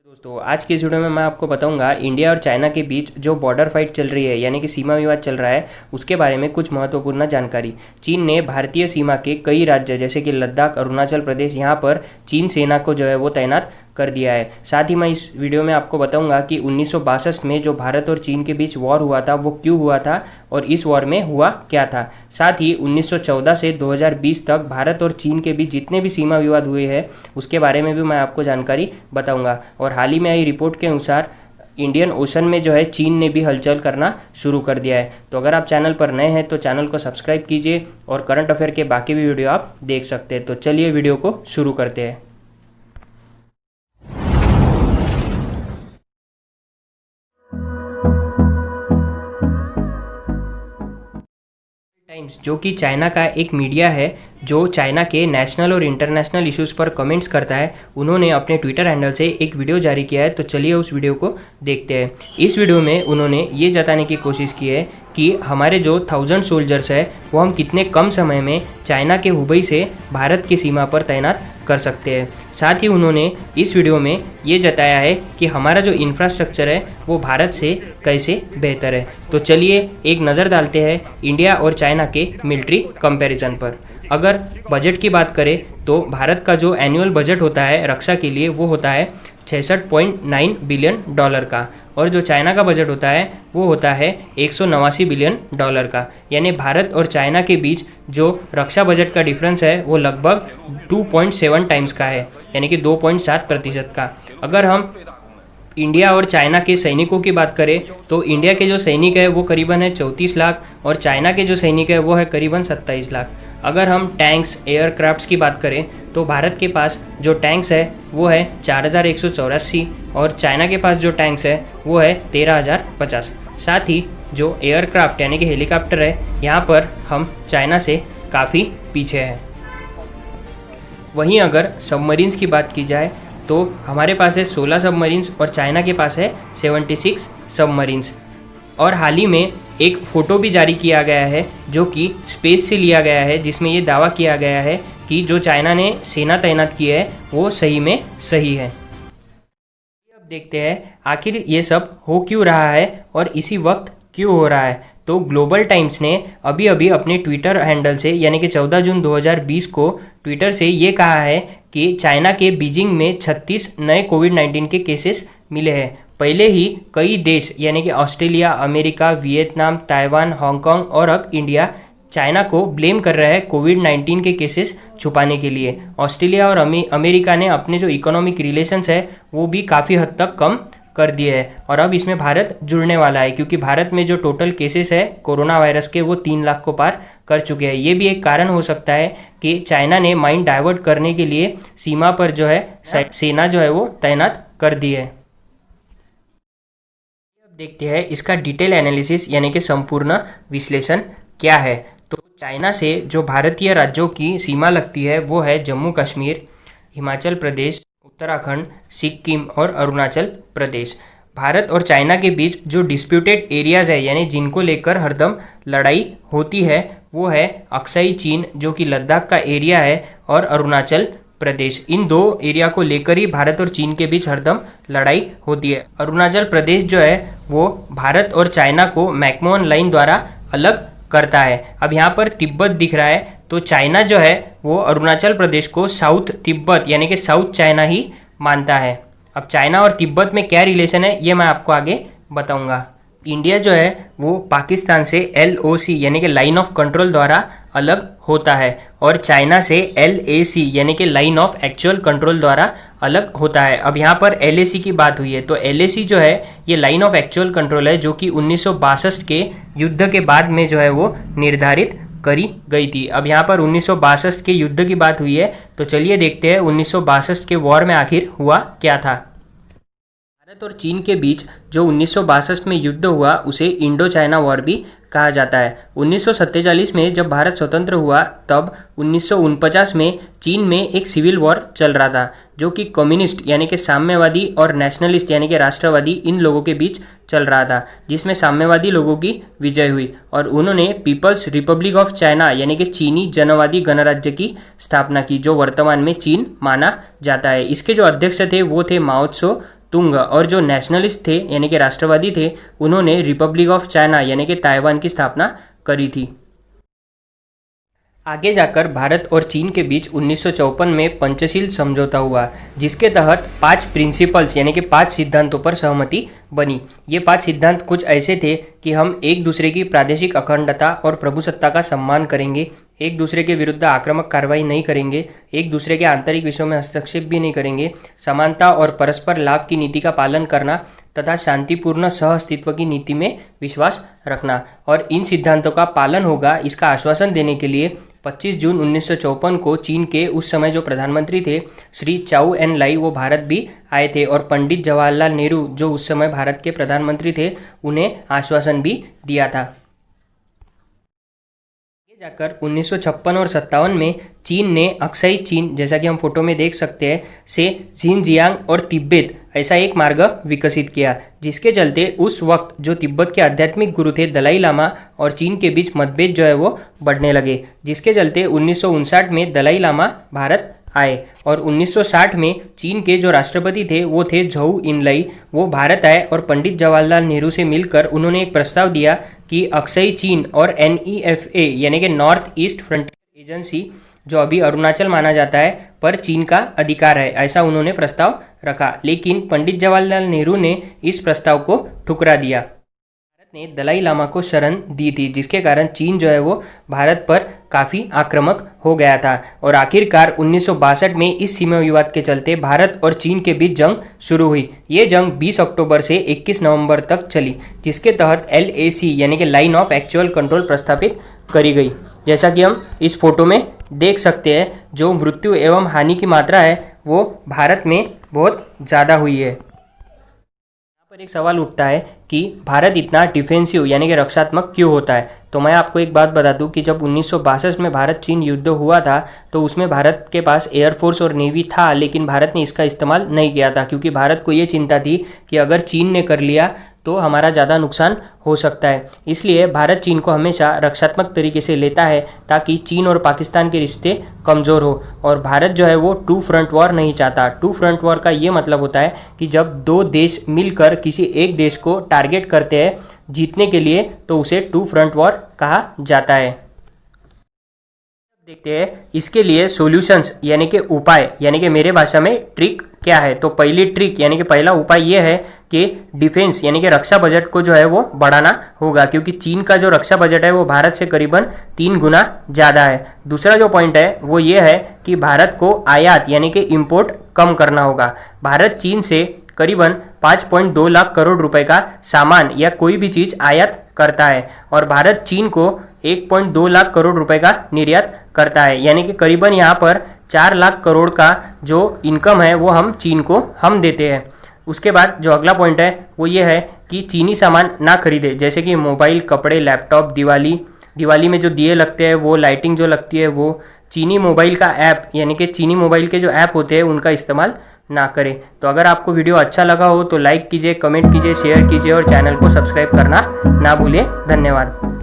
दोस्तों आज की इस वीडियो में मैं आपको बताऊंगा इंडिया और चाइना के बीच जो बॉर्डर फाइट चल रही है यानी कि सीमा विवाद चल रहा है उसके बारे में कुछ महत्वपूर्ण जानकारी। चीन ने भारतीय सीमा के कई राज्य जैसे कि लद्दाख, अरुणाचल प्रदेश यहाँ पर चीन सेना को जो है वो तैनात कर दिया है। साथ ही मैं इस वीडियो में आपको बताऊंगा कि 1962 में जो भारत और चीन के बीच वॉर हुआ था वो क्यों हुआ था और इस वॉर में हुआ क्या था। साथ ही 1914 से 2020 तक भारत और चीन के बीच जितने भी सीमा विवाद हुए हैं उसके बारे में भी मैं आपको जानकारी बताऊंगा। और हाल ही में आई रिपोर्ट के अनुसार इंडियन ओशन में जो है चीन ने भी हलचल करना शुरू कर दिया है। तो अगर आप चैनल पर नए हैं तो चैनल को सब्सक्राइब कीजिए और करंट अफेयर के बाकी भी वीडियो आप देख सकते हैं। तो चलिए वीडियो को शुरू करते हैं। टाइम्स जो कि चाइना का एक मीडिया है जो चाइना के नेशनल और इंटरनेशनल इश्यूज पर कमेंट्स करता है, उन्होंने अपने ट्विटर हैंडल से एक वीडियो जारी किया है। तो चलिए उस वीडियो को देखते हैं। इस वीडियो में उन्होंने ये जताने की कोशिश की है कि हमारे जो 1000 सोल्जर्स है वो हम कितने कम समय में चाइना के हुबई से भारत की सीमा पर तैनात कर सकते हैं। साथ ही उन्होंने इस वीडियो में ये जताया है कि हमारा जो इंफ्रास्ट्रक्चर है वो भारत से कैसे बेहतर है। तो चलिए एक नज़र डालते हैं इंडिया और चाइना के मिलिट्री कंपैरिजन पर। अगर बजट की बात करें तो भारत का जो एनुअल बजट होता है रक्षा के लिए वो होता है 66.9 बिलियन डॉलर का, और जो चाइना का बजट होता है वो होता है 189 बिलियन डॉलर का। यानी भारत और चाइना के बीच जो रक्षा बजट का डिफरेंस है वो लगभग 2.7 टाइम्स का है, यानी कि 2.7% का। अगर हम इंडिया और चाइना के सैनिकों की बात करें तो इंडिया के जो सैनिक है वो करीबन है 34 लाख और चाइना के जो सैनिक है वो है करीबन 27 लाख। अगर हम टैंक्स, एयरक्राफ्ट्स की बात करें तो भारत के पास जो टैंक्स है वो है 4184 और चाइना के पास जो टैंक्स है वो है 13050। साथ ही जो एयरक्राफ्ट यानी कि हेलीकॉप्टर है यहाँ पर हम चाइना से काफ़ी पीछे हैं। वहीं अगर सबमरीन्स की बात की जाए तो हमारे पास है 16 सबमरीन्स और चाइना के पास है 76 सबमरीन्स। और हाल ही में एक फ़ोटो भी जारी किया गया है जो कि स्पेस से लिया गया है, जिसमें ये दावा किया गया है कि जो चाइना ने सेना तैनात की है वो सही में सही है। अब देखते हैं आखिर ये सब हो क्यों रहा है और इसी वक्त क्यों हो रहा है। तो ग्लोबल टाइम्स ने अभी अभी अपने ट्विटर हैंडल से यानी कि 14 जून 2020 को ट्विटर से ये कहा है कि चाइना के बीजिंग में 36 नए कोविड-19 के केसेस मिले हैं। पहले ही कई देश यानी कि Australia, America, Vietnam, Taiwan, Hong Kong और अब इंडिया चाइना को ब्लेम कर रहा है कोविड-19 के केसेस छुपाने के लिए। ऑस्ट्रेलिया और अमेरिका ने अपने जो इकोनॉमिक रिलेशंस है वो भी काफ़ी हद तक कम कर दिए है और अब इसमें भारत जुड़ने वाला है, क्योंकि भारत में जो टोटल केसेस है कोरोना वायरस के वो 3 लाख को पार कर चुके हैं। ये भी एक कारण हो सकता है कि चाइना ने माइंड डाइवर्ट करने के लिए सीमा पर जो है सेना जो है वो तैनात कर दी है। अब देखते हैं इसका डिटेल एनालिसिस यानी कि संपूर्ण विश्लेषण क्या है। तो चाइना से जो भारतीय राज्यों की सीमा लगती है वो है जम्मू कश्मीर, हिमाचल प्रदेश, उत्तराखंड, सिक्किम और अरुणाचल प्रदेश। भारत और चाइना के बीच जो डिस्प्यूटेड एरियाज है यानी जिनको लेकर हरदम लड़ाई होती है वो है अक्साई चीन जो कि लद्दाख का एरिया है और अरुणाचल प्रदेश। इन दो एरिया को लेकर ही भारत और चीन के बीच हरदम लड़ाई होती है। अरुणाचल प्रदेश जो है वो भारत और चाइना को मैकमोहन लाइन द्वारा अलग करता है। अब यहाँ पर तिब्बत दिख रहा है तो चाइना जो है वो अरुणाचल प्रदेश को साउथ तिब्बत यानी कि साउथ चाइना ही मानता है। अब चाइना और तिब्बत में क्या रिलेशन है ये मैं आपको आगे बताऊंगा। इंडिया जो है वो पाकिस्तान से LOC यानी कि लाइन ऑफ कंट्रोल द्वारा अलग होता है और चाइना से LAC यानी कि लाइन ऑफ एक्चुअल कंट्रोल द्वारा अलग होता है। अब यहाँ पर LAC की बात हुई है तो LAC जो है ये लाइन ऑफ एक्चुअल कंट्रोल है जो कि 1962 के युद्ध के बाद में जो है वो निर्धारित करी गई थी। अब यहाँ पर 1962 के युद्ध की बात हुई है तो चलिए देखते हैं 1962 के वॉर में आखिर हुआ क्या था। भारत और चीन के बीच जो 1962 में युद्ध हुआ उसे इंडो चाइना वॉर भी कहा जाता है। 1947 में जब भारत स्वतंत्र हुआ तब 1949 में चीन में एक सिविल वॉर चल रहा था जो कि कम्युनिस्ट यानी कि साम्यवादी और नेशनलिस्ट यानी कि राष्ट्रवादी इन लोगों के बीच चल रहा था, जिसमें साम्यवादी लोगों की विजय हुई और उन्होंने पीपल्स रिपब्लिक ऑफ चाइना यानी कि चीनी जनवादी गणराज्य की स्थापना की जो वर्तमान में चीन माना जाता है। इसके जो अध्यक्ष थे वो थे माओ त्सो तुंग और जो नेशनलिस्ट थे यानी कि राष्ट्रवादी थे, उन्होंने रिपब्लिक ऑफ चाइना यानी कि ताइवान की स्थापना करी थी। आगे जाकर भारत और चीन के बीच 1954 में पंचशील समझौता हुआ, जिसके तहत 5 प्रिंसिपल्स यानी कि 5 सिद्धांतों पर सहमति बनी। ये 5 सिद्धांत कुछ ऐसे थे कि हम एक दूसरे की प्रादेशिक अखंडता और प्रभुसत्ता का सम्मान करेंगे, एक दूसरे के विरुद्ध आक्रामक कार्रवाई नहीं करेंगे, एक दूसरे के आंतरिक विषयों में हस्तक्षेप भी नहीं करेंगे, समानता और परस्पर लाभ की नीति का पालन करना तथा शांतिपूर्ण सह अस्तित्व की नीति में विश्वास रखना। और इन सिद्धांतों का पालन होगा, इसका आश्वासन देने के लिए 25 जून 1954 को चीन के उस समय जो प्रधानमंत्री थे श्री चाउ एन लाई, वो भारत भी आए थे और पंडित जवाहरलाल नेहरू जो उस समय भारत के प्रधानमंत्री थे, उन्हें आश्वासन भी दिया था। जाकर 1956 और 57 में चीन ने अक्साई चीन, जैसा कि हम फोटो में देख सकते हैं, से जिनजियांग और तिब्बत ऐसा एक मार्ग विकसित किया, जिसके चलते उस वक्त जो तिब्बत के आध्यात्मिक गुरु थे दलाई लामा और चीन के बीच मतभेद जो है वो बढ़ने लगे, जिसके चलते 1959 में दलाई लामा भारत आए और 1960 में चीन के जो राष्ट्रपति थे वो थे झोउ इनलाई, वो भारत आए और पंडित जवाहरलाल नेहरू से मिलकर उन्होंने एक प्रस्ताव दिया कि अक्साई चीन और NEFA यानी कि नॉर्थ ईस्ट फ्रंटियर एजेंसी, जो अभी अरुणाचल माना जाता है, पर चीन का अधिकार है, ऐसा उन्होंने प्रस्ताव रखा। लेकिन पंडित जवाहरलाल नेहरू ने इस प्रस्ताव को ठुकरा दिया। भारत ने दलाई लामा को शरण दी थी, जिसके कारण चीन जो है वो भारत पर काफ़ी आक्रामक हो गया था और आखिरकार 1962 में इस सीमा विवाद के चलते भारत और चीन के बीच जंग शुरू हुई। ये जंग 20 अक्टूबर से 21 नवंबर तक चली, जिसके तहत LAC यानी कि लाइन ऑफ एक्चुअल कंट्रोल प्रस्थापित करी गई। जैसा कि हम इस फोटो में देख सकते हैं, जो मृत्यु एवं हानि की मात्रा है वो भारत में बहुत ज़्यादा हुई है। यहाँ पर एक सवाल उठता है कि भारत इतना डिफेंसिव यानी कि रक्षात्मक क्यों होता है। तो मैं आपको एक बात बता दूं कि जब 1962 में भारत चीन युद्ध हुआ था तो उसमें भारत के पास एयरफोर्स और नेवी था, लेकिन भारत ने इसका इस्तेमाल नहीं किया था, क्योंकि भारत को ये चिंता थी कि अगर चीन ने कर लिया तो हमारा ज़्यादा नुकसान हो सकता है। इसलिए भारत चीन को हमेशा रक्षात्मक तरीके से लेता है ताकि चीन और पाकिस्तान के रिश्ते कमज़ोर हो। और भारत जो है वो 2 फ्रंट वॉर नहीं चाहता। 2 फ्रंट वॉर का ये मतलब होता है कि जब 2 देश मिलकर किसी एक देश को टारगेट करते हैं जीतने के लिए, तो उसे 2 फ्रंट वॉर कहा जाता है। देखते हैं इसके लिए सॉल्यूशंस यानी कि उपाय, यानी कि मेरे भाषा में ट्रिक क्या है। तो पहली ट्रिक यानी कि पहला उपाय ये है कि डिफेंस यानी कि रक्षा बजट को जो है वो बढ़ाना होगा, क्योंकि चीन का जो रक्षा बजट है वो भारत से करीबन 3 गुना ज़्यादा है। दूसरा जो पॉइंट है वो ये है कि भारत को आयात यानी कि इम्पोर्ट कम करना होगा। भारत चीन से करीबन 5.2 लाख करोड़ रुपए का सामान या कोई भी चीज़ आयात करता है और भारत चीन को 1.2 लाख करोड़ रुपए का निर्यात करता है, यानी कि करीबन यहाँ पर 4 लाख करोड़ का जो इनकम है वो हम चीन को हम देते हैं। उसके बाद जो अगला पॉइंट है वो ये है कि चीनी सामान ना खरीदे, जैसे कि मोबाइल, कपड़े, लैपटॉप, दिवाली में जो दिए लगते हैं वो, लाइटिंग जो लगती है वो, चीनी मोबाइल का ऐप यानी कि चीनी मोबाइल के जो ऐप होते हैं उनका इस्तेमाल ना करें। तो अगर आपको वीडियो अच्छा लगा हो तो लाइक कीजिए, कमेंट कीजिए, शेयर कीजिए और चैनल को सब्सक्राइब करना ना भूलिए। धन्यवाद।